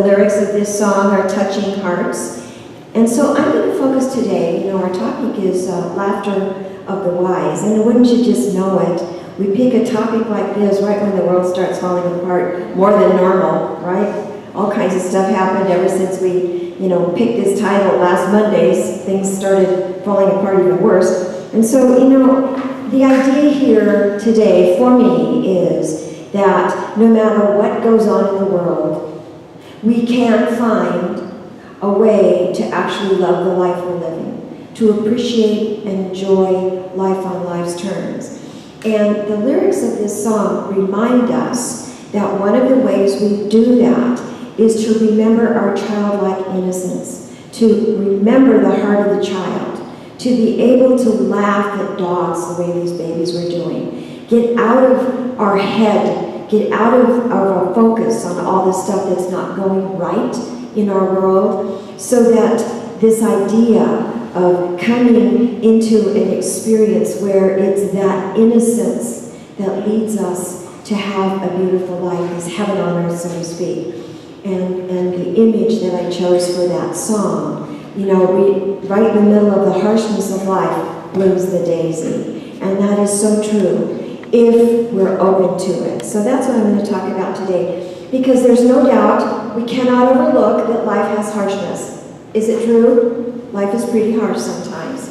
The lyrics of this song are touching hearts. And so I'm going to focus today, our topic is laughter of the wise. And wouldn't you just know it? We pick a topic like this right when the world starts falling apart more than normal, right? All kinds of stuff happened ever since we, picked this title last Mondays. Things started falling apart even worse. And so, the idea here today for me is that no matter what goes on in the world, we can find a way to actually love the life we're living, to appreciate and enjoy life on life's terms. And the lyrics of this song remind us that one of the ways we do that is to remember our childlike innocence, to remember the heart of the child, to be able to laugh at dogs the way these babies were doing. Get out of our head, get out of our focus on all the stuff that's not going right in our world, so that this idea of coming into an experience where it's that innocence that leads us to have a beautiful life is heaven on earth, so to speak. And the image that I chose for that song, right in the middle of the harshness of life blooms the daisy. And that is so true if we're open to it. So that's what I'm going to talk about today. Because there's no doubt we cannot overlook that life has harshness. Is it true? Life is pretty harsh sometimes.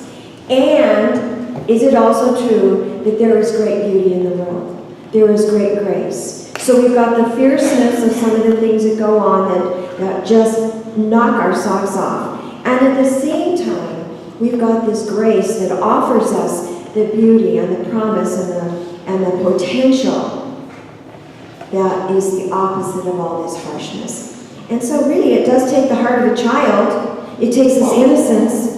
And is it also true that there is great beauty in the world? There is great grace. So we've got the fierceness of some of the things that go on that just knock our socks off. And at the same time, we've got this grace that offers us the beauty and the promise and the potential that is the opposite of all this harshness. And so really it does take the heart of a child. It takes this innocence,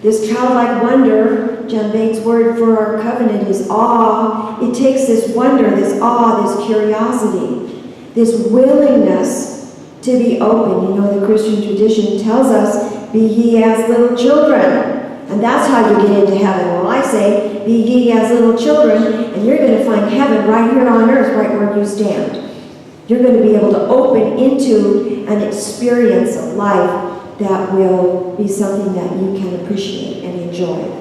this childlike wonder. John Bates' word for our covenant is awe. It takes this wonder, this awe, this curiosity, this willingness to be open. The Christian tradition tells us, be ye as little children. And that's how you get into heaven. Well, I say, be ye as little children, and you're going to find heaven right here on earth, right where you stand. You're going to be able to open into an experience of life that will be something that you can appreciate and enjoy.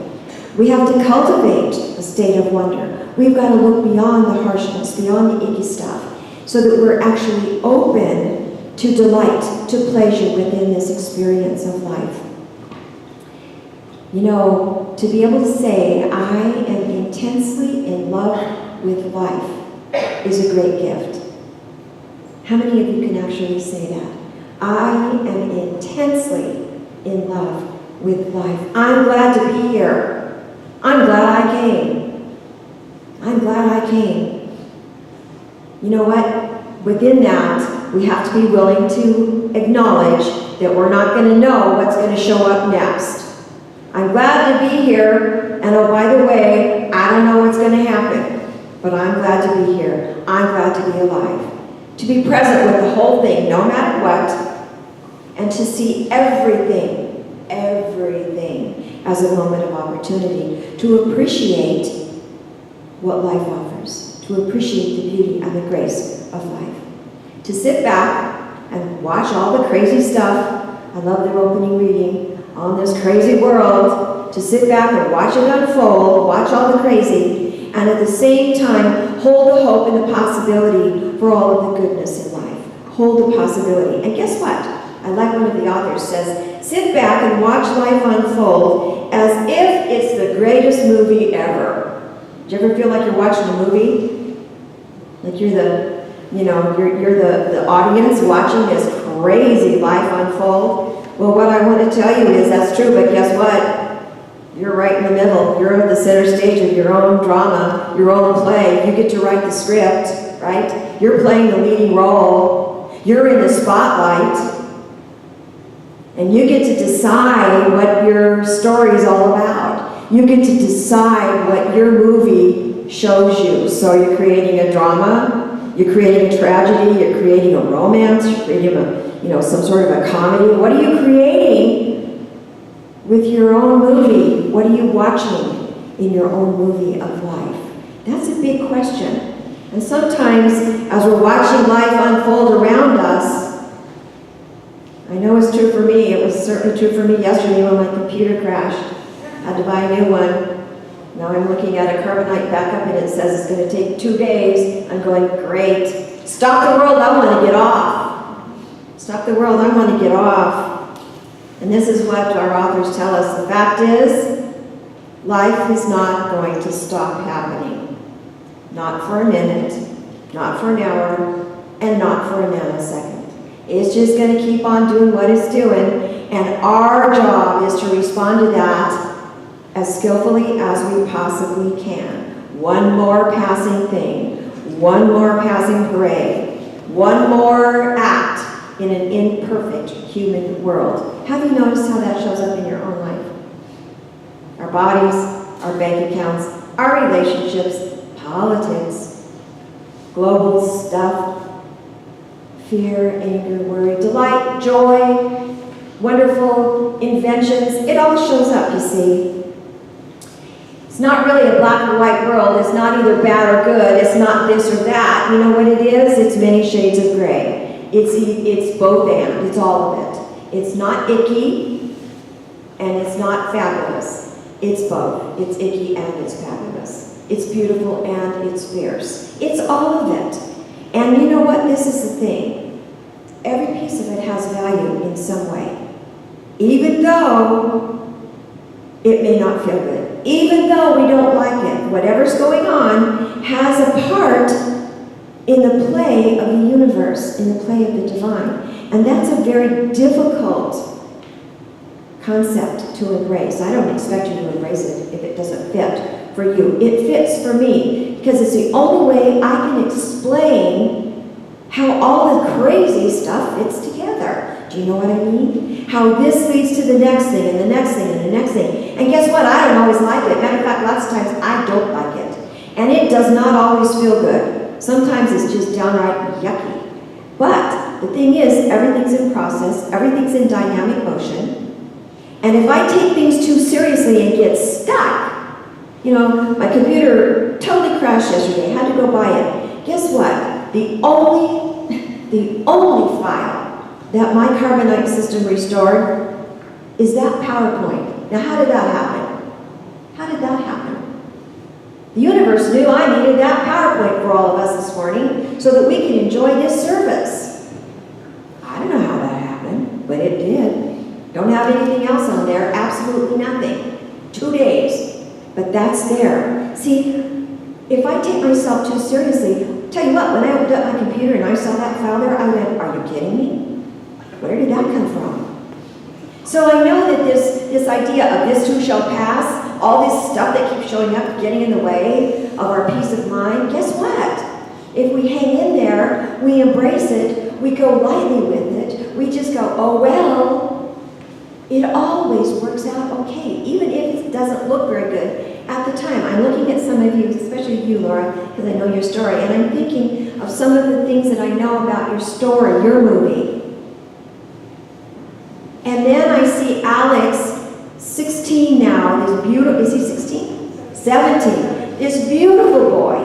We have to cultivate a state of wonder. We've got to look beyond the harshness, beyond the icky stuff, so that we're actually open to delight, to pleasure within this experience of life. To be able to say, I am intensely in love with life is a great gift. How many of you can actually say that? I am intensely in love with life. I'm glad to be here. I'm glad I came. I'm glad I came. You know what? Within that, we have to be willing to acknowledge that we're not going to know what's going to show up next. I'm glad to be here, and oh, by the way, I don't know what's going to happen, but I'm glad to be here. I'm glad to be alive. To be present with the whole thing, no matter what, and to see everything as a moment of opportunity, to appreciate what life offers, to appreciate the beauty and the grace of life. To sit back and watch all the crazy stuff. I love their opening reading on this crazy world, to sit back and watch it unfold, watch all the crazy, and at the same time, hold the hope and the possibility for all of the goodness in life. Hold the possibility. And guess what? I like one of the authors says, sit back and watch life unfold as if it's the greatest movie ever. Do you ever feel like you're watching a movie? Like you're the audience watching this crazy life unfold? Well, what I want to tell you is that's true, but guess what? You're right in the middle. You're at the center stage of your own drama, your own play. You get to write the script, right? You're playing the leading role. You're in the spotlight. And you get to decide what your story is all about. You get to decide what your movie shows you. So you're creating a drama, you're creating a tragedy, you're creating a romance, you're creating some sort of a comedy. What are you creating with your own movie? What are you watching in your own movie of life? That's a big question. And sometimes, as we're watching life unfold around us, I know it's true for me. It was certainly true for me yesterday when my computer crashed. I had to buy a new one. Now I'm looking at a carbonite backup and it says it's going to take 2 days. I'm going, great. Stop the world, I want to get off. Stop the world, I want to get off. And this is what our authors tell us. The fact is, life is not going to stop happening. Not for a minute, not for an hour, and not for a nanosecond. It's just going to keep on doing what it's doing, and our job is to respond to that as skillfully as we possibly can. One more passing thing, one more passing parade, one more act in an imperfect human world. Have you noticed how that shows up in your own life? Our bodies, our bank accounts, our relationships, politics, global stuff, fear, anger, worry, delight, joy, wonderful inventions. It all shows up, you see. It's not really a black or white world. It's not either bad or good. It's not this or that. You know what it is? It's many shades of gray. It's both and. It's all of it. It's not icky and it's not fabulous. It's both. It's icky and it's fabulous. It's beautiful and it's fierce. It's all of it. And you know what? This is the thing. Every piece of it has value in some way. Even though it may not feel good. Even though we don't like it. Whatever's going on has a part in the play of the universe, in the play of the divine. And that's a very difficult concept to embrace. I don't expect you to embrace it if it doesn't fit for you. It fits for me because it's the only way I can explain how all the crazy stuff fits together. Do you know what I mean? How this leads to the next thing, and the next thing, and the next thing. And guess what? I don't always like it. Matter of fact, lots of times I don't like it. And it does not always feel good. Sometimes it's just downright yucky. But the thing is, everything's in process, everything's in dynamic motion. And if I take things too seriously and get stuck, you know, my computer totally crashed yesterday, I had to go buy it. Guess what? The only file that my carbonite system restored is that PowerPoint. Now, how did that happen? How did that happen? The universe knew I needed that PowerPoint for all of us this morning so that we can enjoy this service. I don't know how that happened, but it did. Don't have anything else on there, absolutely nothing. 2 days, but that's there. See, if I take myself too seriously, tell you what, when I opened up my computer and I saw that file there, I went, are you kidding me? Where did that come from? So I know that this idea of this too shall pass, all this stuff that keeps showing up, getting in the way of our peace of mind, guess what? If we hang in there, we embrace it, we go lightly with it, we just go, oh well, it always works out okay, even if it doesn't look very good at the time. I'm looking at some of you, especially you, Laura, because I know your story, and I'm thinking of some of the things that I know about your story, your movie. And then I see Alex, 16 now, this beautiful, is he 16? 17, this beautiful boy.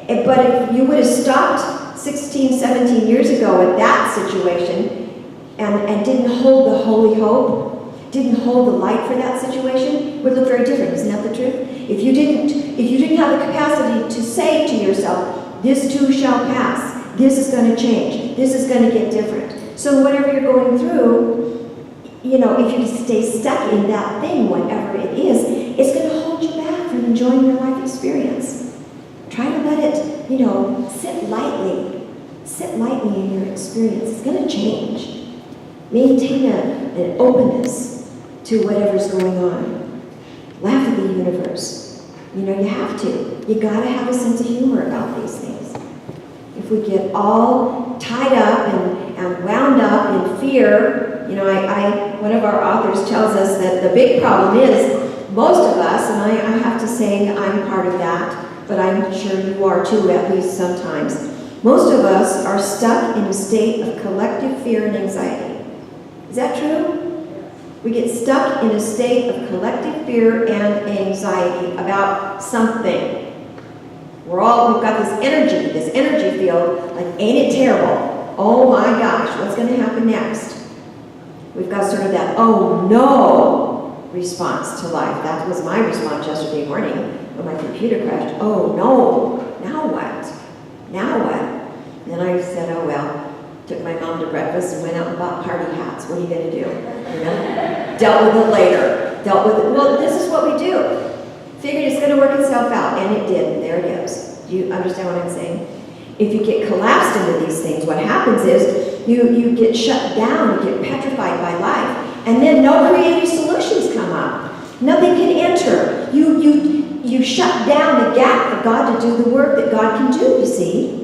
But if you would have stopped 16, 17 years ago at that situation and didn't hold the holy hope, didn't hold the light for that situation, it would look very different, isn't that the truth? If you didn't have the capacity to say to yourself, this too shall pass, this is going to change, this is going to get different. So whatever you're going through, you know, if you stay stuck in that thing, whatever it is, it's going to hold you back from enjoying your life experience. Try to let it, you know, sit lightly in your experience. It's going to change. Maintain an openness to whatever's going on. Laugh at the universe. You know, you have to. You got to have a sense of humor about these things. If we get all tied up and wound up in fear, you know, one of our authors tells us that the big problem is most of us, and I have to say I'm part of that, but I'm sure you are too, at least sometimes. Most of us are stuck in a state of collective fear and anxiety. Is that true? We get stuck in a state of collective fear and anxiety about something. We've got this energy field, like, ain't it terrible? oh my gosh, what's going to happen next? We've got sort of that, oh no response to life. That was my response yesterday morning when my computer crashed. Oh no, now what? Now what? Then I said, oh well. Took my mom to breakfast and went out and bought party hats. What are you going to do? You know? Dealt with it later. Dealt with it. Well, this is what we do. Figured it's going to work itself out, and it did. And there it is. Do you understand what I'm saying? If you get collapsed into these things, what happens is you get shut down, you get petrified by life, and then no creative solutions come up. Nothing can enter. You shut down the gap for God to do the work that God can do, you see.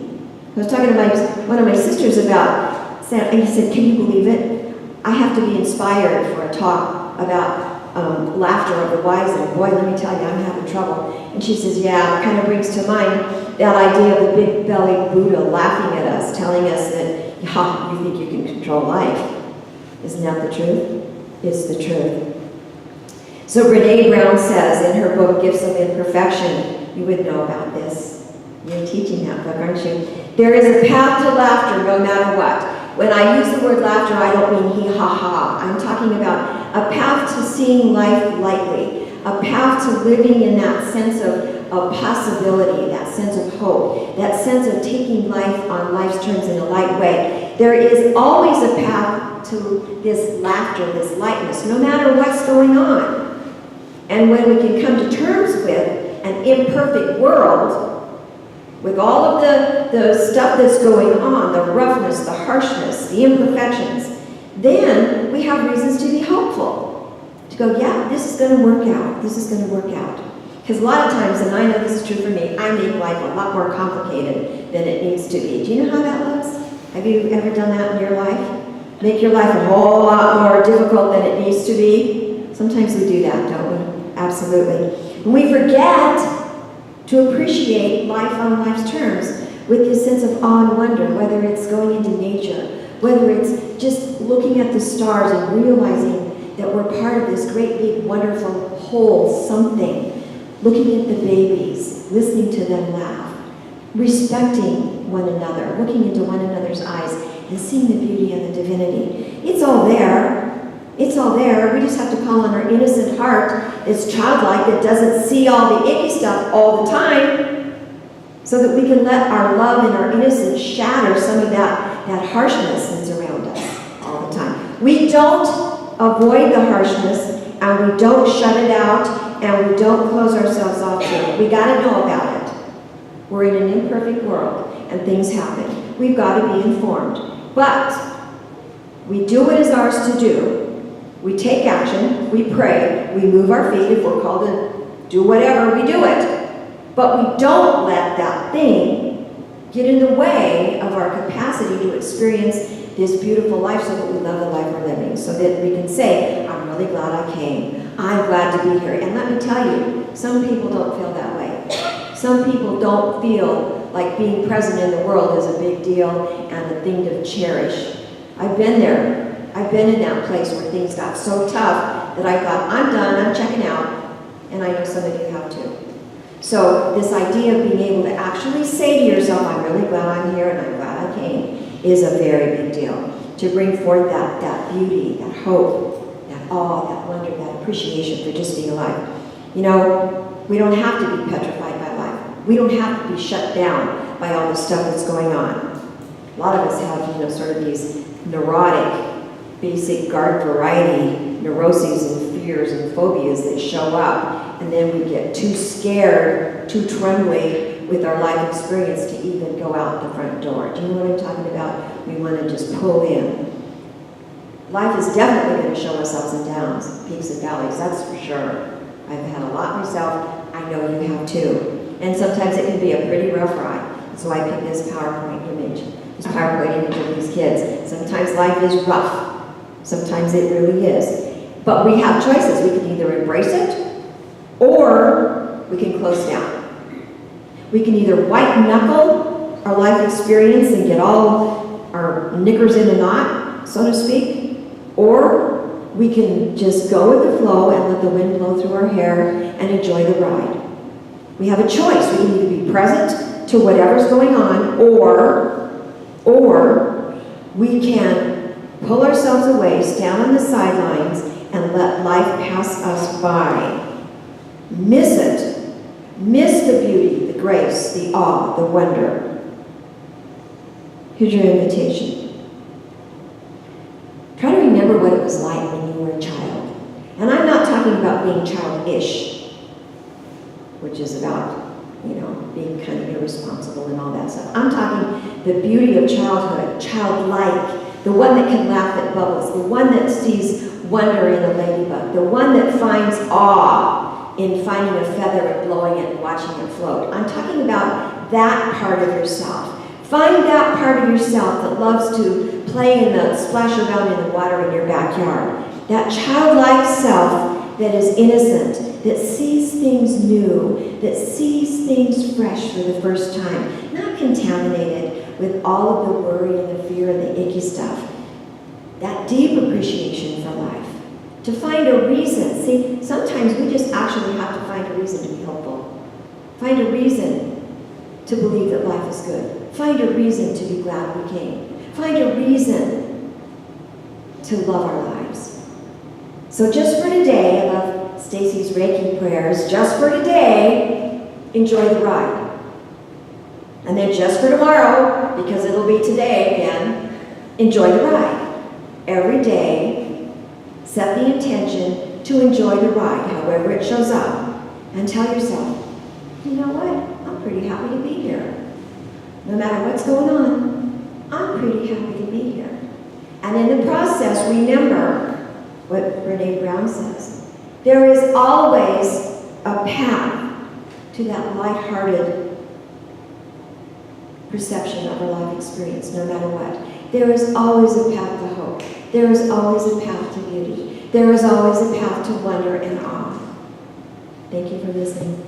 I was talking to one of my sisters about, and he said, can you believe it? I have to be inspired for a talk about laughter of the wise, and boy, let me tell you, I'm having trouble. And she says, yeah, it kind of brings to mind that idea of the big belly Buddha laughing at us, telling us that, yeah, you think you can control life. Isn't that the truth? It's the truth. So Brene Brown says in her book, Gifts of Imperfection, you would know about this. You're teaching that book, aren't you? There is a path to laughter no matter what. When I use the word laughter, I don't mean hee ha ha. I'm talking about a path to seeing life lightly, a path to living in that sense of possibility, that sense of hope, that sense of taking life on life's terms in a light way. There is always a path to this laughter, this lightness, no matter what's going on. And when we can come to terms with an imperfect world, with all of the stuff that's going on, the roughness, the harshness, the imperfections, then we have reasons to be hopeful. To go, yeah, this is going to work out. This is going to work out. Because a lot of times, and I know this is true for me, I make life a lot more complicated than it needs to be. Do you know how that looks? Have you ever done that in your life? Make your life a whole lot more difficult than it needs to be? Sometimes we do that, don't we? Absolutely. And we forget to appreciate life on life's terms with this sense of awe and wonder, whether it's going into nature, whether it's just looking at the stars and realizing that we're part of this great big wonderful whole something, looking at the babies, listening to them laugh, respecting one another, looking into one another's eyes and seeing the beauty and the divinity. It's all there. It's all there. We just have to call on our innocent heart that's childlike, that doesn't see all the icky stuff all the time, so that we can let our love and our innocence shatter some of that harshness that's around us all the time. We don't avoid the harshness, and we don't shut it out, and we don't close ourselves off to it. We got to know about it. We're in an imperfect world, and things happen. We've got to be informed. But we do what is ours to do. We take action, we pray, we move our feet. If we're called to do whatever, we do it. But we don't let that thing get in the way of our capacity to experience this beautiful life, so that we love the life we're living, so that we can say, I'm really glad I came. I'm glad to be here. And let me tell you, some people don't feel that way. Some people don't feel like being present in the world is a big deal and a thing to cherish. I've been there. I've been in that place where things got so tough that I thought, I'm done, I'm checking out. And I know some of you have too. So this idea of being able to actually say to yourself, I'm really glad I'm here and I'm glad I came, is a very big deal. To bring forth that beauty, that hope, that awe, that wonder, that appreciation for just being alive. You know, we don't have to be petrified by life. We don't have to be shut down by all the stuff that's going on. A lot of us have, sort of these neurotic, basic garden variety neuroses and fears and phobias that show up, and then we get too scared, too trembly with our life experience to even go out the front door. Do you know what I'm talking about? We want to just pull in. Life is definitely going to show us ups and downs, peaks and valleys, that's for sure. I've had a lot myself, I know you have too. And sometimes it can be a pretty rough ride. So I picked this PowerPoint image of these kids. Sometimes life is rough. Sometimes it really is. But we have choices. We can either embrace it, or we can close down. We can either white knuckle our life experience and get all our knickers in a knot, so to speak, or we can just go with the flow and let the wind blow through our hair and enjoy the ride. We have a choice. We can either be present to whatever's going on, or we can pull ourselves away, stand on the sidelines, and let life pass us by. Miss it. Miss the beauty, the grace, the awe, the wonder. Here's your invitation. Try to remember what it was like when you were a child. And I'm not talking about being childish, which is about, being kind of irresponsible and all that stuff. I'm talking the beauty of childhood, childlike, the one that can laugh at bubbles, the one that sees wonder in a ladybug, the one that finds awe in finding a feather and blowing it and watching it float. I'm talking about that part of yourself. Find that part of yourself that loves to play in the splash around in the water in your backyard. That childlike self that is innocent, that sees things new, that sees things fresh for the first time, not contaminated with all of the worry and the fear and the icky stuff. That deep appreciation for life. To find a reason. See, sometimes we just actually have to find a reason to be hopeful. Find a reason to believe that life is good. Find a reason to be glad we came. Find a reason to love our lives. So just for today, I love Stacy's Reiki prayers, just for today, enjoy the ride. And then just for tomorrow, because it'll be today again, enjoy the ride. Every day, set the intention to enjoy the ride, however it shows up, and tell yourself, you know what, I'm pretty happy to be here. No matter what's going on, I'm pretty happy to be here. And in the process, remember what Brene Brown says. There is always a path to that lighthearted perception of our life experience, no matter what. There is always a path to hope. There is always a path to beauty. There is always a path to wonder and awe. Thank you for listening.